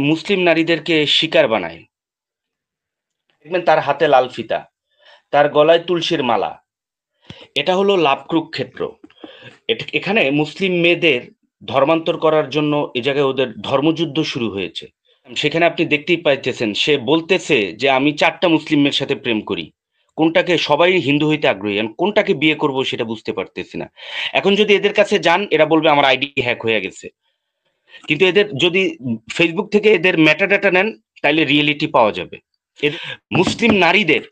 মুসলিম নারীদেরকে শিকার বানায়। দেখবেন তার হাতে লাল ফিতা, তার গলায় তুলসীর মালা। এটা হলো লাভ কুরুক্ষেত্র। এখানে মুসলিম মেয়েদের ধর্মান্তর করার জন্য এ জায়গায় ওদের ধর্মযুদ্ধ শুরু হয়েছে। সেখানে আপনি দেখতেই পাইতেছেন, সে বলতেছে যে আমি 4টা মুসলিম মেয়ের সাথে প্রেম করি। কোনটাকে, সবাই হিন্দু হইতে আগ্রহী, আমি কোনটাকে বিয়ে করব সেটা বুঝতে পারতেছি না। এখন যদি এদের কাছে যান, এরা বলবে আমার আইডি হ্যাক হয়ে গেছে। কিন্তু এদের যদি ফেসবুক থেকে এদের মেটাডাটা নেন, তাইলে রিয়েলিটি পাওয়া যাবে। মুসলিম নারীদের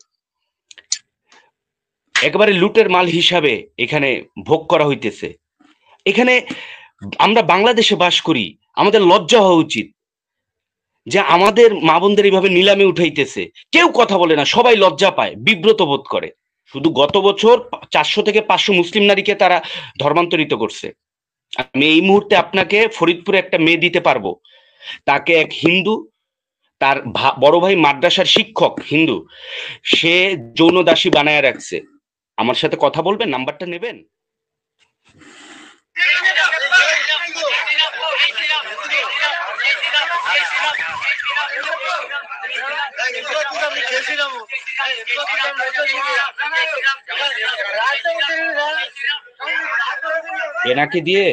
একেবারে লুটের মাল হিসাবে এখানে ভোগ করা হইতেছে। এখানে আমরা বাংলাদেশে বাস করি, আমাদের লজ্জা হওয়া উচিত যে আমাদের মা বোনদের এইভাবে নিলামে উঠাইতেছে। কেউ কথা বলে না, সবাই লজ্জা পায়, বিব্রত বোধ করে। শুধু গত বছর 400 থেকে 500 মুসলিম নারীকে তারা ধর্মান্তরিত করছে। আমি এই মুহূর্তে আপনাকে ফরিদপুরে একটা মেয়ে দিতে পারবো, তাকে এক হিন্দু, তার বড় ভাই মাদ্রাসার শিক্ষক হিন্দু, সে যৌন দাসী বানায় রাখছে। আমার সাথে কথা বলবেন, নাম্বারটা নেবেন? এনাকে দিয়ে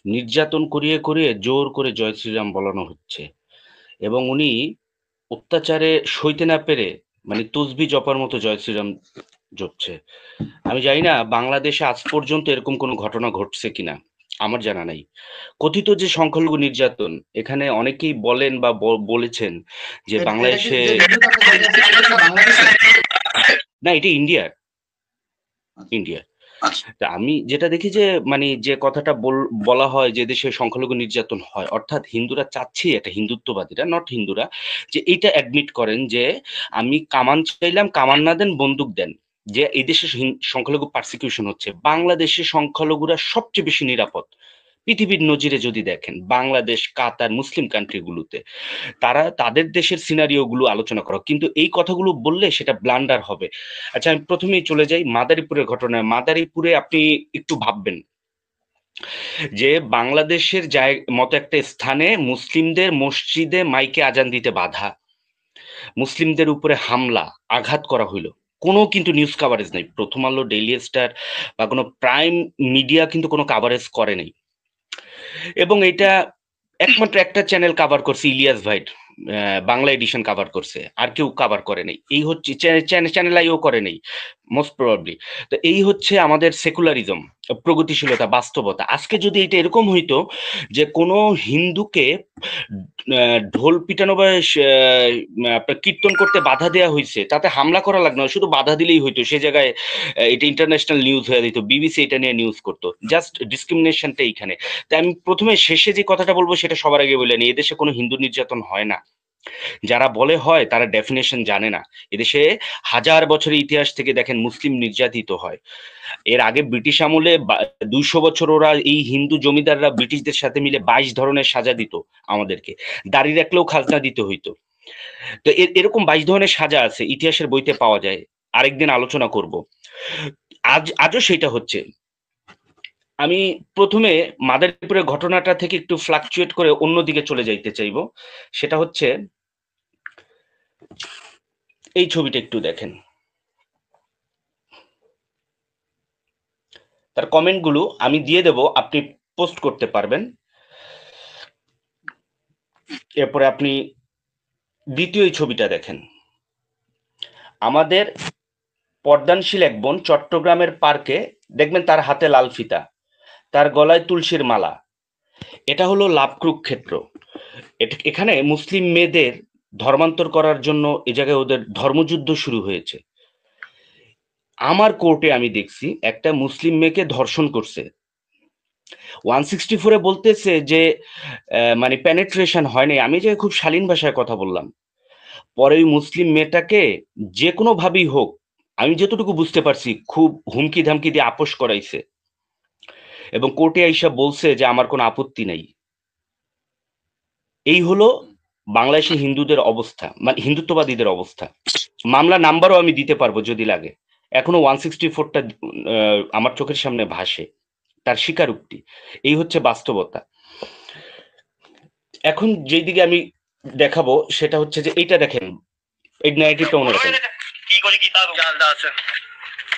নির্যাতন করিয়ে করিয়ে জোর করে জয় শ্রীরাম বলানো হচ্ছে, এবং উনি অত্যাচারে সইতে না পেরে মানে তসবি জপার মতো জয় শ্রীরাম জপছে। আমি জানি না বাংলাদেশে আজ পর্যন্ত এরকম কোনো ঘটনা ঘটছে কিনা, আমার জানা নাই। কথিত যে সংখ্যালঘু নির্যাতন, এখানে অনেকেই বলেন বা বলেছেন যে বাংলাদেশে, না এটা ইন্ডিয়ার। তা আমি যেটা দেখি যে মানে যে কথাটা বলা হয় যে দেশে সংখ্যালঘু নির্যাতন হয়, অর্থাৎ হিন্দুরা চাচ্ছে, এটা হিন্দুত্ববাদীরা, নট হিন্দুরা, যে এটা অ্যাডমিট করেন যে আমি কামান চাইলাম, কামান না দেন, বন্দুক দেন, যে এই দেশে সংখ্যালঘু পারসিকিউশন হচ্ছে। বাংলাদেশে সংখ্যালঘুরা সবচেয়ে বেশি নিরাপদ। পৃথিবীর নজিরে যদি দেখেন, বাংলাদেশ, কাতার, মুসলিম কান্ট্রিগুলোতে তারা তাদের দেশের সিনারিও গুলো আলোচনা করো, কিন্তু এই কথাগুলো বললে সেটা ব্লান্ডার হবে। আচ্ছা, আমি প্রথমেই চলে যাই মাদারীপুরের ঘটনায়। মাদারীপুরে আপনি একটু ভাববেন যে বাংলাদেশের মতো একটা স্থানে মুসলিমদের মসজিদে মাইকে আজান দিতে বাধা, মুসলিমদের উপরে হামলা, আঘাত করা হইলো, কোনো কিন্তু নিউজ কাভারেজ নেই। প্রথম আলো, ডেইলি স্টার বা কোনো প্রাইম মিডিয়া কিন্তু কোনো কাভারেজ করে নাই। এবং এটা একমাত্র একটা চ্যানেল কাভার করছে, ইলিয়াস ভাই বাংলা এডিশন কাভার করছে, আর কেউ কাভার করে নাই। এই হচ্ছে চ্যানেল আইও করে নাই মোস্ট প্রবাবলি। তো এই হচ্ছে আমাদের সেকুলারিজম, প্রগতিশীলতা, বাস্তবতা। আজকে যদি এটা এরকম হইতো যে কোনো হিন্দুকে ঢোল পিটানো বা আপনার কীর্তন করতে বাধা দেওয়া হয়েছে, তাতে হামলা করা লাগলো না, শুধু বাধা দিলেই হইতো, সে জায়গায় এটা ইন্টারন্যাশনাল নিউজ হয়ে দিত, বিবিসি এটা নিয়ে নিউজ করতো। জাস্ট ডিসক্রিমিনেশনটা এইখানে। তাই আমি প্রথমে শেষে যে কথাটা বলবো সেটা সবার আগে বলে নি, এদেশে কোনো হিন্দু নির্যাতন হয় না। যারা বলে হয় তারা ডেফিনেশন জানে না। এদেশে হাজার বছরের ইতিহাস থেকে দেখেন মুসলিম নির্যাতিত হয়। এর আগে ব্রিটিশ আমলে 200 বছর ওরা এই হিন্দু জমিদাররা ব্রিটিশদের সাথে মিলে 22 ধরনের সাজা দিত আমাদেরকে, দাড়ি রাখলেও খাজনা দিতে হইতো। তো এরকম 22 ধরনের সাজা আছে, ইতিহাসের বইতে পাওয়া যায়, আরেকদিন আলোচনা করব। আজও সেটা হচ্ছে। আমি প্রথমে মাদারীপুরের ঘটনাটা থেকে একটু ফ্লাকচুয়েট করে অন্যদিকে চলে যাইতে চাইবো। সেটা হচ্ছে এই ছবিটা একটু দেখেন, তার কমেন্টগুলো আমি দিয়ে দেব, আপনি পোস্ট করতে পারবেন। এরপরে আপনি দ্বিতীয় এই ছবিটা দেখেন। আমাদের পর্দানশীল এক বোন চট্টগ্রামের পার্কে, দেখবেন তার হাতে লাল ফিতা, তার গলায় তুলসীর মালা। এটা হলো লাভ কুরুক্ষেত্র। এখানে মুসলিম মেয়েদের ধর্মান্তর করার জন্য এ জায়গায় ওদের ধর্মযুদ্ধ শুরু হয়েছে। আমার কোর্টে আমি দেখছি একটা মুসলিম মেয়েকে ধর্ষণ করছে, 164-এ বলতেছে যে মানে পেনেট্রেশন হয়নি। আমি যে খুব শালীন ভাষায় কথা বললাম, পরে ওই মুসলিম মেয়েটাকে যে কোনো ভাবেই হোক, আমি যতটুকু বুঝতে পারছি, খুব হুমকি ধামকি দিয়ে আপোষ করাইছে, এবং কোর্টে আইসা বলছে যে আমার কোনো আপত্তি নাই। এই হলো বাংলাদেশি হিন্দুদের অবস্থা, মানে হিন্দুত্ববাদীদের অবস্থা। মামলা নাম্বারও আমি দিতে পারবো যদি লাগে। এখনো 164টা আমার চোখের সামনে ভাসে, তার স্বীকারোক্তি। এই হচ্ছে বাস্তবতা। এখন যেই দিকে আমি দেখাবো সেটা হচ্ছে যে এইটা দেখেন, এই ন্যারেটিভটা মনে রাখেন। की कुछ कीता तू चल दस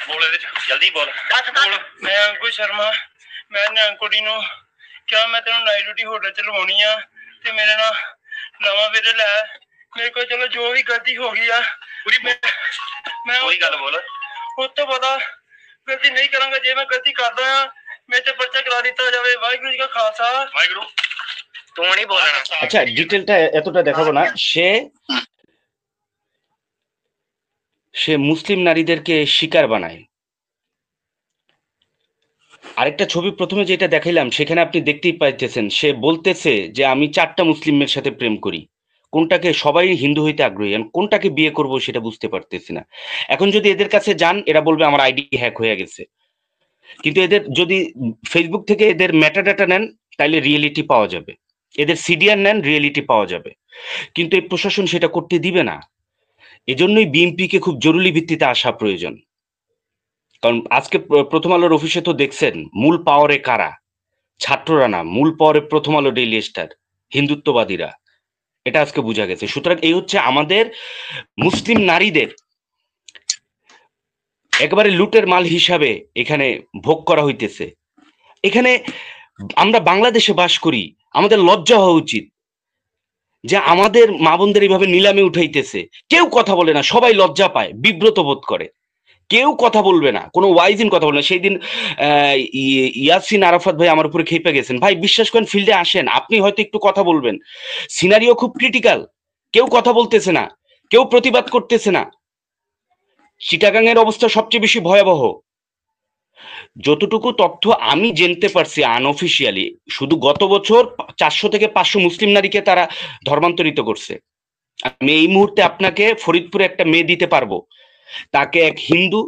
बोले दे जल्दी बोल बोल मैं अंकुश शर्मा मैं ने कुड़ी नु क्या मैं तेन नाइट ड्यूटी होटल च लवानी आ ते मेरे ना नवा वीर लै मेरे को चलो जो भी गलती हो गई आ पूरी मैं कोई गल बोल उस तो पता गलती नहीं करांगा जे मैं गलती करदा हां मेरे ते पर्चा करा दिता जावे वाहिगुरू जी का खालसा वाहिगुरू तू नहीं बोलना। আচ্ছা ডিটেলটা এতটা দেখাবো না। সে মুসলিম নারীদেরকে শিকার বানায়। আরেকটা ছবি প্রথমে যেটা দেখাইলাম সেখানে আপনি দেখতেই পাইতেছেন সে বলতেছে যে আমি 4টা মুসলিমের সাথে প্রেম করি। কোনটাকে, সবাই হিন্দু হইতে আগ্রহী, কোনটাকে বিয়ে করব সেটা বুঝতে পারতেছি না। এখন যদি এদের কাছে যান এরা বলবে আমার আইডি হ্যাক হয়ে গেছে। কিন্তু এদের যদি ফেসবুক থেকে এদের মেটাডাটা নেন তাইলে রিয়েলিটি পাওয়া যাবে, এদের সিডিআর নেন রিয়েলিটি পাওয়া যাবে। কিন্তু এই প্রশাসন সেটা করতে দিবে না। এজন্যই বিএনপিকে খুব জরুরি ভিত্তিতে আসা প্রয়োজন। কারণ আজকে প্রথম আলোর অফিসে তো দেখছেন মূল পাওয়ারে কারা, ছাত্ররা না, মূল পাওয়ারে প্রথম আলো, ডেইলি স্টার, হিন্দুত্ববাদীরা। এটা আজকে বোঝা গেছে। সুতরাং এই হচ্ছে আমাদের মুসলিম নারীদের একেবারে লুটের মাল হিসাবে এখানে ভোগ করা হইতেছে। এখানে আমরা বাংলাদেশে বাস করি, আমাদের লজ্জা হওয়া উচিত যে আমাদের মা বোনদের এইভাবে নিলামে উঠাইতেছে। কেউ কথা বলে না, সবাই লজ্জা পায়, বিব্রত বোধ করে, কেউ কথা বলবে না, কোনো ওয়াইজিন কথা বলবে না। সেই দিন ইয়াসিন আরাফাত ভাই আমার উপরে খেপে গেছেন। ভাই বিশ্বাস করেন, ফিল্ডে আসেন, আপনি হয়তো একটু কথা বলবেন, সিনারিও খুব ক্রিটিক্যাল, কেউ কথা বলতেছে না, কেউ প্রতিবাদ করতেছে না। চিটাগাং এর অবস্থা সবচেয়ে বেশি ভয়াবহ। যতটুকু তথ্য আমি জানতে পারছি আনঅফিসিয়ালি, শুধু গত বছর 400 থেকে 500 মুসলিম নারীকে তারা ধর্মান্তরিত করছে। আমি এই মুহূর্তে আপনাকে ফরিদপুরে একটা মেয়ে দিতে পারবো, তাকে এক হিন্দু,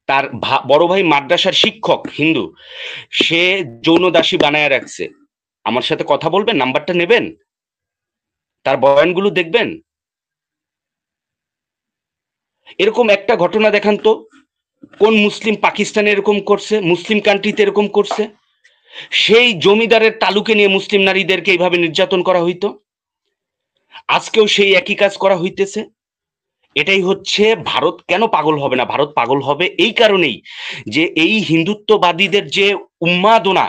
তার বড় ভাই মাদ্রাসার শিক্ষক হিন্দু, সে যৌন দাসী বানায় রাখছে। আমার সাথে কথা বলবেন, নাম্বারটা নেবেন, তার বয়ানগুলো দেখবেন। এরকম একটা ঘটনা দেখান তো, কোন মুসলিম পাকিস্তানে এরকম করছে, মুসলিম কান্ট্রিতে এরকম করছে? সেই জমিদারের তালুকে নিয়ে মুসলিম নারীদেরকে এইভাবে নির্যাতন করা হইতো, আজকেও সেই একই কাজ করা হইতেছে। এটাই হচ্ছে ভারত কেন পাগল হবে না? ভারত পাগল হবে এই কারণেই যে এই হিন্দুত্ববাদীদের যে উন্মাদনা,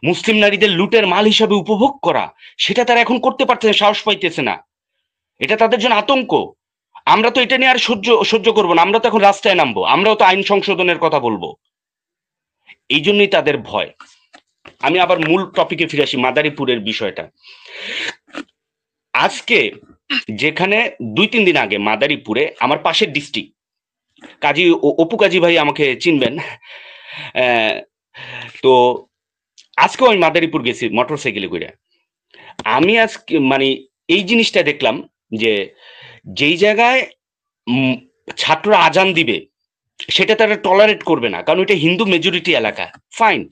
মুসলিম নারীদের লুটের মাল হিসাবে উপভোগ করা, সেটা তারা এখন করতে পারছে না, সাহস পাইতেছে না। এটা তাদের জন্য আতঙ্ক। আমরা তো এটা নিয়ে আর সহ্য করবো না, আমরা তো এখন রাস্তায় নামবো, আমরাও তো আইন সংশোধনের কথা বলবো। এই জন্যই তাদের ভয়। আমি আবার মূল টপিকে ফিরে আসি, মাদারীপুরের বিষয়টা। আজকে যেখানে 2-3 দিন আগে মাদারীপুরে, আমার পাশের ডিস্ট্রিক্ট, কাজী অপু কাজী ভাই আমাকে চিনবেন, তো আজকেও আমি মাদারীপুর গেছি মোটরসাইকেলে করে। আমি আজকে মানে এই জিনিসটা দেখলাম যে যেই জায়গায় ছাত্ররা আজান দিবে সেটা তারা টলারেট করবে না, কারণ এটা হিন্দু মেজরিটি এলাকা। ফাইন,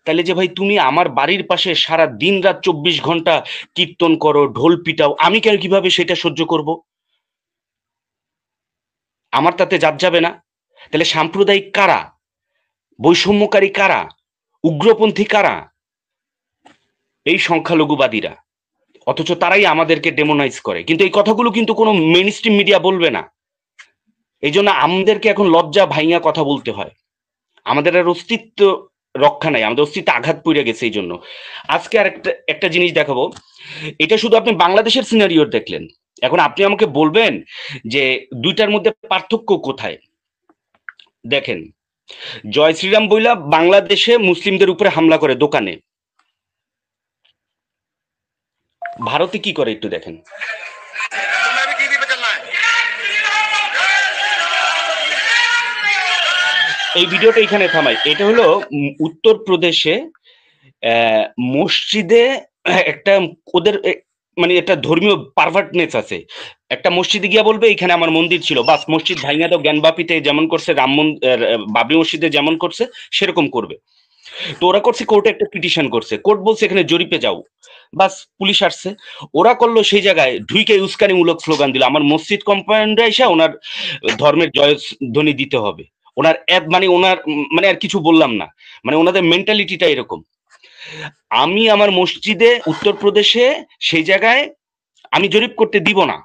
তাহলে যে ভাই তুমি আমার বাড়ির পাশে সারা দিন রাত 24 ঘন্টা কীর্তন করো, ঢোল পিটাও, আমি কেন কিভাবে সেটা সহ্য করব? আমার তাতে জাত যাবে না? তাহলে সাম্প্রদায়িক কারা, বৈষম্যকারী কারা, উগ্রপন্থী কারা? এই সংখ্যালঘুবাদীরা। অথচ তারাই আমাদেরকে ডেমোনাইজ করে। কিন্তু এই কথাগুলো কিন্তু কোনো মেইনস্ট্রিম মিডিয়া বলবে না। এই জন্য আমাদেরকে এখন লজ্জা ভাইঙা কথা বলতে হয়। আমাদের আর অস্তিত্ব রক্ষা নাই, আমাদের অস্তিত্ব আঘাত পড়ে গেছে। এই জন্য আজকে আর একটা জিনিস দেখাবো। এটা শুধু আপনি বাংলাদেশের সিনারিও দেখলেন, এখন আপনি আমাকে বলবেন যে দুইটার মধ্যে পার্থক্য কোথায়। দেখেন, জয় শ্রীরাম বইলা বাংলাদেশে মুসলিমদের উপরে হামলা করে দোকানে, ভারতে কি করে একটু দেখেন। এই ভিডিওটা এখানে থামাই। এটা হলো উত্তরপ্রদেশে মসজিদে একটা, ওদের মানে একটা ধর্মীয় পারভার্টনেস আছে। একটা মসজিদে গিয়া বলবে এখানে আমার মন্দির ছিল, বাস মসজিদ ভাঙা দাও। জ্ঞানবাপীতে যেমন করছে, রাম বাবরি মসজিদে যেমন করছে সেরকম করবে। তো ওরা করছে, কোর্টে একটা পিটিশন করছে, কোর্ট বলছে এখানে জরিপে যাও, বাস পুলিশ আসছে। ওরা করলো সেই জায়গায় ঢুইকে উস্কানিমূলক স্লোগান দিল, আমার মসজিদ কম্পাউন্ডে এসে ওনার ধর্মের জয়ধ্বনি দিতে হবে। ওনার মানে আর কিছু বললাম না, মানে ওনাদের মেন্টালিটিটা এরকম। আমি আমার মসজিদে উত্তরপ্রদেশে সেই জায়গায় আমি জরিপ করতে দিব না।